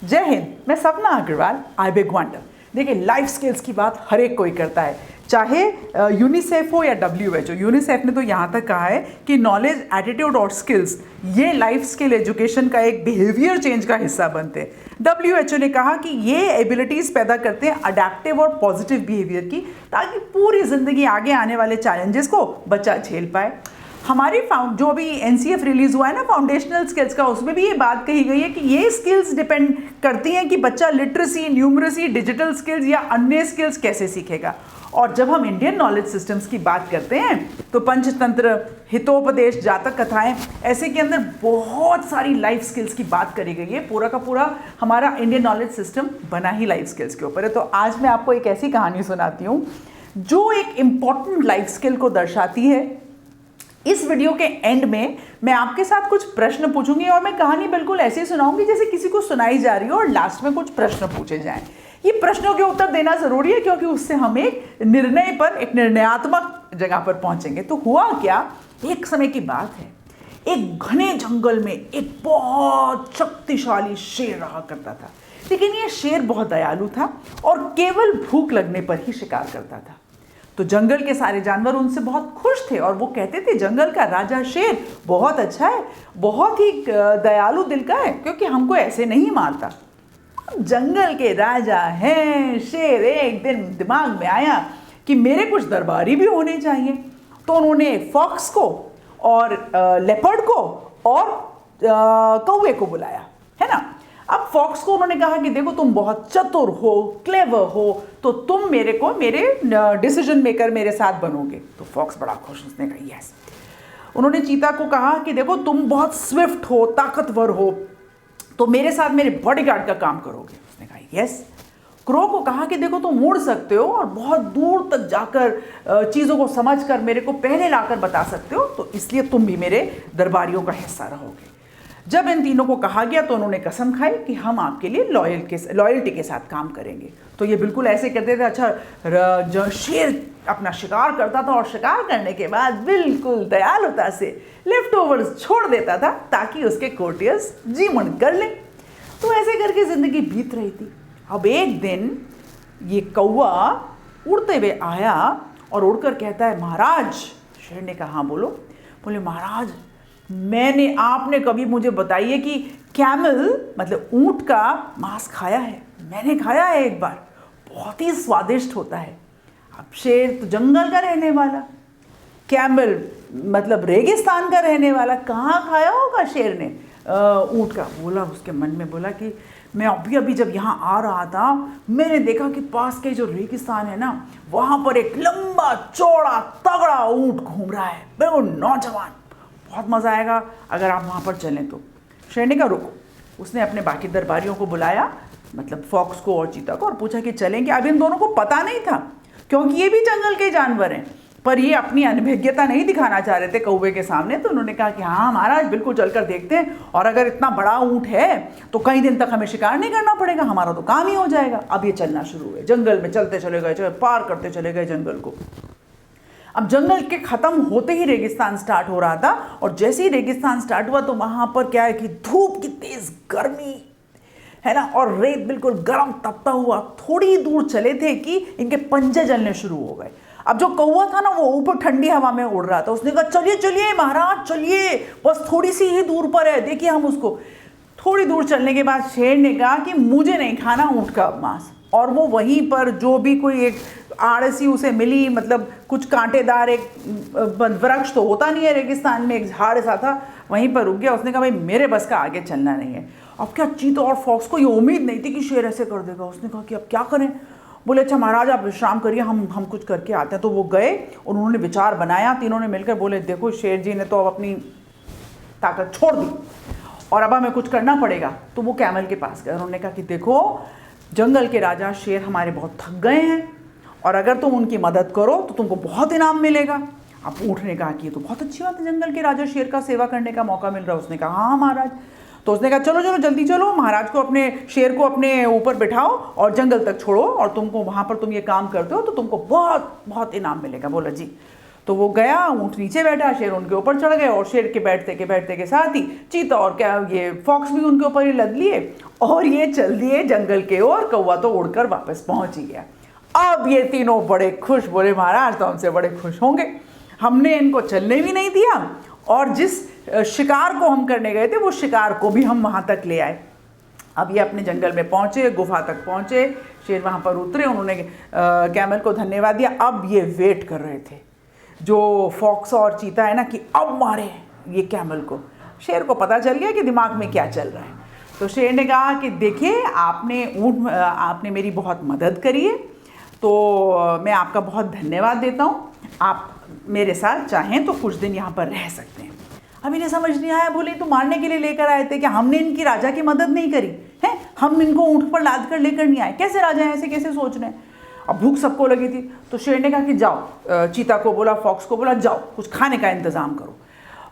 जय हिंद, मैं सपना अग्रवाल, आई बिग वंडर। देखिए, लाइफ स्किल्स की बात हर एक कोई करता है, चाहे यूनिसेफ हो या WHO। यूनिसेफ ने तो यहाँ तक कहा है कि नॉलेज, एटीट्यूड और स्किल्स ये लाइफ स्किल एजुकेशन का एक बिहेवियर चेंज का हिस्सा बनते हैं। WHO ने कहा कि ये एबिलिटीज़ पैदा करते हैं अडेप्टिव और पॉजिटिव बिहेवियर की, ताकि पूरी ज़िंदगी आगे आने वाले चैलेंजेस को बच्चा झेल पाए। हमारी जो अभी NCF रिलीज़ हुआ है ना, फाउंडेशनल स्किल्स का, उसमें भी ये बात कही गई है कि ये स्किल्स डिपेंड करती हैं कि बच्चा लिटरेसी, न्यूमरेसी, डिजिटल स्किल्स या अन्य स्किल्स कैसे सीखेगा। और जब हम इंडियन नॉलेज सिस्टम्स की बात करते हैं तो पंचतंत्र, हितोपदेश, जातक कथाएं, ऐसे के अंदर बहुत सारी लाइफ स्किल्स की बात करी गई है। पूरा का पूरा हमारा इंडियन नॉलेज सिस्टम बना ही लाइफ स्किल्स के ऊपर है। तो आज मैं आपको एक ऐसी कहानी सुनाती हूँ जो एक इम्पॉर्टेंट लाइफ स्किल को दर्शाती है। इस वीडियो के एंड में मैं आपके साथ कुछ प्रश्न पूछूंगी और मैं कहानी बिल्कुल ऐसे ही सुनाऊंगी जैसे किसी को सुनाई जा रही हो, और लास्ट में कुछ प्रश्न पूछे जाएं। ये प्रश्नों के उत्तर देना जरूरी है क्योंकि उससे हम एक निर्णय पर, एक निर्णयात्मक जगह पर पहुंचेंगे। तो हुआ क्या, एक समय की बात है, एक घने जंगल में एक बहुत शक्तिशाली शेर रहा करता था। लेकिन ये शेर बहुत दयालु था और केवल भूख लगने पर ही शिकार करता था। तो जंगल के सारे जानवर उनसे बहुत खुश थे और वो कहते थे, जंगल का राजा शेर बहुत अच्छा है, बहुत ही दयालु दिल का है, क्योंकि हमको ऐसे नहीं मारता। जंगल के राजा हैं शेर, एक दिन दिमाग में आया कि मेरे कुछ दरबारी भी होने चाहिए। तो उन्होंने फॉक्स को और लेपर्ड को और कौवे को बुलाया, है ना। अब फॉक्स को उन्होंने कहा कि देखो, तुम बहुत चतुर हो, क्लेवर हो, तो तुम मेरे डिसीजन मेकर मेरे साथ बनोगे। तो फॉक्स बड़ा खुश, उसने कहा यस। उन्होंने चीता को कहा कि देखो, तुम बहुत स्विफ्ट हो, ताकतवर हो, तो मेरे साथ मेरे बॉडीगार्ड का काम करोगे। उसने कहा यस। क्रो को कहा कि देखो, तुम उड़ सकते हो और बहुत दूर तक जाकर चीज़ों को समझकर मेरे को पहले लाकर बता सकते हो, तो इसलिए तुम भी मेरे दरबारियों का हिस्सा रहोगे। जब इन तीनों को कहा गया तो उन्होंने कसम खाई कि हम आपके लिए लॉयल्टी के साथ काम करेंगे। तो ये बिल्कुल ऐसे करते थे। अच्छा, जो शेर अपना शिकार करता था और शिकार करने के बाद बिल्कुल दयालुता से लेफ्ट ओवर्स छोड़ देता था ताकि उसके कोर्टियर्स जीवन कर ले। तो ऐसे करके ज़िंदगी बीत रही थी। अब एक दिन ये कौवा उड़ते हुए आया और उड़कर कहता है, महाराज। शेर ने कहा हाँ बोलो। बोले, महाराज, आपने कभी मुझे बताइए कि कैमल मतलब ऊंट का मांस खाया है? मैंने खाया है एक बार, बहुत ही स्वादिष्ट होता है। अब शेर तो जंगल का रहने वाला, कैमल मतलब रेगिस्तान का रहने वाला, कहाँ खाया होगा शेर ने ऊंट का? बोला, उसके मन में बोला कि मैं अभी जब यहाँ आ रहा था, मैंने देखा कि पास के जो रेगिस्तान है ना, वहाँ पर एक लंबा चौड़ा तगड़ा ऊंट घूम रहा है, बिल्कुल नौजवान, बहुत मज़ा आएगा अगर आप वहाँ पर चलें तो। शेर ने कहा रुको। उसने अपने बाकी दरबारियों को बुलाया, मतलब फॉक्स को और चीता को, और पूछा कि चलेंगे। अब इन दोनों को पता नहीं था क्योंकि ये भी जंगल के जानवर हैं, पर ये अपनी अनभिज्ञता नहीं दिखाना चाह रहे थे कौवे के सामने। तो उन्होंने कहा कि हाँ महाराज, बिल्कुल चलकर देखते हैं, और अगर इतना बड़ा ऊँट है तो कई दिन तक हमें शिकार नहीं करना पड़ेगा, हमारा तो काम ही हो जाएगा। अब ये चलना शुरू हुए, जंगल में चलते चले गए, पार करते चले गए जंगल को। अब जंगल के ख़त्म होते ही रेगिस्तान स्टार्ट हो रहा था, और जैसे ही रेगिस्तान स्टार्ट हुआ तो वहाँ पर क्या है कि धूप की तेज़ गर्मी है ना, और रेत बिल्कुल गर्म तपता हुआ। थोड़ी दूर चले थे कि इनके पंजे जलने शुरू हो गए। अब जो कौवा था ना, वो ऊपर ठंडी हवा में उड़ रहा था। उसने कहा चलिए चलिए महाराज चलिए, बस थोड़ी सी ही दूर पर है, देखिए हम उसको। थोड़ी दूर चलने के बाद शेर ने कहा कि मुझे नहीं खाना ऊँट का मांस, और वो वहीं पर जो भी कोई एक आड़ सी उसे मिली, मतलब कुछ कांटेदार एक वृक्ष तो होता नहीं है रेगिस्तान में, एक झाड़ सा था, वहीं पर रुक गया। उसने कहा भाई मेरे बस का आगे चलना नहीं है। अब क्या चीता और फॉक्स को ये उम्मीद नहीं थी कि शेर ऐसे कर देगा। उसने कहा कि अब क्या करें? बोले अच्छा महाराज आप विश्राम करिए, हम कुछ करके आते हैं। तो वो गए, उन्होंने विचार बनाया, तीनों ने मिलकर बोले देखो शेर जी ने तो अब अपनी ताकत छोड़ दी और अब हमें कुछ करना पड़ेगा। तो वो कैमल के पास गए, उन्होंने कहा कि देखो जंगल के राजा शेर हमारे बहुत थक गए हैं, और अगर तुम उनकी मदद करो तो तुमको बहुत इनाम मिलेगा। अब ऊँट ने कहा कि ये तो बहुत अच्छी बात है, जंगल के राजा शेर का सेवा करने का मौका मिल रहा है। उसने कहा हाँ महाराज। तो उसने कहा चलो चलो जल्दी चलो, महाराज को अपने शेर को अपने ऊपर बिठाओ और जंगल तक छोड़ो, और तुमको वहाँ पर तुम ये काम करते हो तो तुमको बहुत बहुत इनाम मिलेगा। बोला जी। तो वो गया, ऊँट नीचे बैठा, शेर उनके ऊपर चढ़ गए और शेर के बैठते के साथ ही चीता और क्या ये फॉक्स भी उनके ऊपर ही लद लिए और ये चल दिए जंगल के ओर। कौवा तो उड़कर वापस पहुंच ही गया। अब ये तीनों बड़े खुश, बोले महाराज तो हमसे बड़े खुश होंगे, हमने इनको चलने भी नहीं दिया और जिस शिकार को हम करने गए थे वो शिकार को भी हम वहाँ तक ले आए। अब ये अपने जंगल में पहुँचे, गुफा तक पहुँचे, शेर वहाँ पर उतरे, उन्होंने कैमल को धन्यवाद दिया। अब ये वेट कर रहे थे जो फॉक्स और चीता है ना कि अब मारे ये कैमल को। शेर को पता चल गया कि दिमाग में क्या चल रहा है। तो शेर ने कहा कि देखिए आपने मेरी बहुत मदद करी है, तो मैं आपका बहुत धन्यवाद देता हूँ। आप मेरे साथ चाहें तो कुछ दिन यहाँ पर रह सकते हैं। अब इन्हें समझ नहीं आया, बोले तो मारने के लिए लेकर आए थे, क्या हमने इनकी राजा की मदद नहीं करी है? हम इनको ऊँट पर लाद कर लेकर नहीं आए, कैसे राजा हैं, ऐसे कैसे सोच रहे हैं? अब भूख सबको लगी थी, तो शेर ने कहा कि जाओ, चीता को बोला, फॉक्स को बोला, जाओ कुछ खाने का इंतज़ाम करो।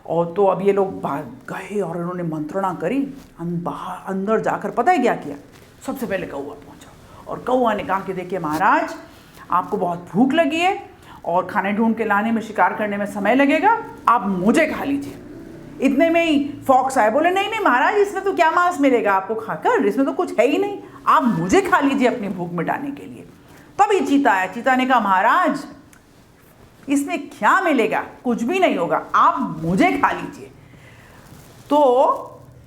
और तो अब ये लोग गए और उन्होंने मंत्रणा करी। अंदर जाकर पता है क्या किया? सबसे पहले कौवा पहुंचा और कौवा ने कहा कि देखिए महाराज, आपको बहुत भूख लगी है और खाने ढूंढ के लाने में, शिकार करने में समय लगेगा, आप मुझे खा लीजिए। इतने में ही फॉक्स आए, बोले नहीं नहीं महाराज, इसमें तो क्या मांस मिलेगा आपको खाकर, इसमें तो कुछ है ही नहीं, आप मुझे खा लीजिए अपनी भूख मिटाने के लिए। तभी चीता आया। चीता ने कहा महाराज इसमें क्या मिलेगा, कुछ भी नहीं होगा, आप मुझे खा लीजिए। तो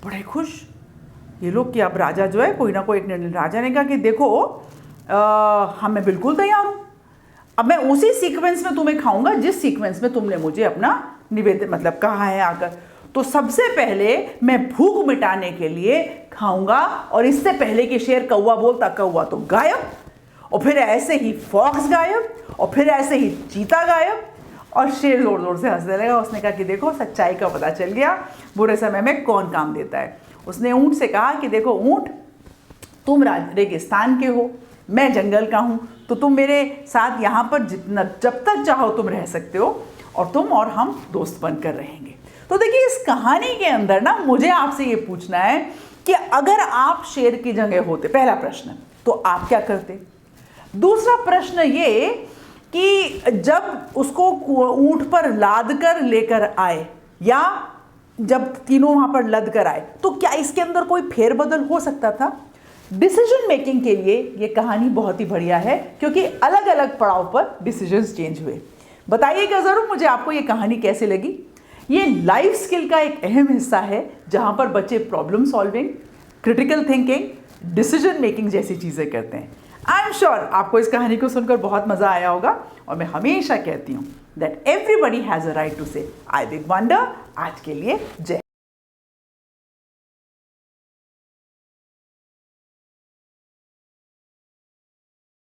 बड़े खुश ये लोग कि अब राजा जो है, कोई ना कोई एक राजा ने कहा कि देखो मैं बिल्कुल तैयार हूँ, अब मैं उसी सीक्वेंस में तुम्हें खाऊंगा जिस सीक्वेंस में तुमने मुझे अपना निवेदन मतलब कहा है आकर। तो सबसे पहले मैं भूख मिटाने के लिए खाऊंगा, और इससे पहले कि शेर कौवा बोलता, कौवा तो गायब, और फिर ऐसे ही फॉक्स गायब, और फिर ऐसे ही चीता गायब, और शेर जोर जोर से हंसने लगा। उसने कहा कि देखो सच्चाई का पता चल गया, बुरे समय में कौन काम देता है। उसने ऊँट से कहा कि देखो ऊँट, तुम रेगिस्तान के हो, मैं जंगल का हूँ, तो तुम मेरे साथ यहाँ पर जब तक चाहो तुम रह सकते हो, और तुम और हम दोस्त बनकर रहेंगे। तो देखिए इस कहानी के अंदर ना मुझे आपसे ये पूछना है कि अगर आप शेर की जगह होते, पहला प्रश्न, तो आप क्या करते? दूसरा प्रश्न ये कि जब उसको ऊंट पर लाद कर लेकर आए, या जब तीनों वहां पर लद कर आए, तो क्या इसके अंदर कोई फेरबदल हो सकता था? डिसीजन मेकिंग के लिए ये कहानी बहुत ही बढ़िया है, क्योंकि अलग अलग पड़ाव पर डिसीजंस चेंज हुए। बताइएगा ज़रूर मुझे आपको ये कहानी कैसे लगी। ये लाइफ स्किल का एक अहम हिस्सा है, जहाँ पर बच्चे problem solving, critical thinking, decision making जैसी चीज़ें करते हैं। आई एम श्योर आपको इस कहानी को सुनकर बहुत मज़ा आया होगा, और मैं हमेशा कहती हूँ that everybody has a right to say I big wonder. आज के लिए जय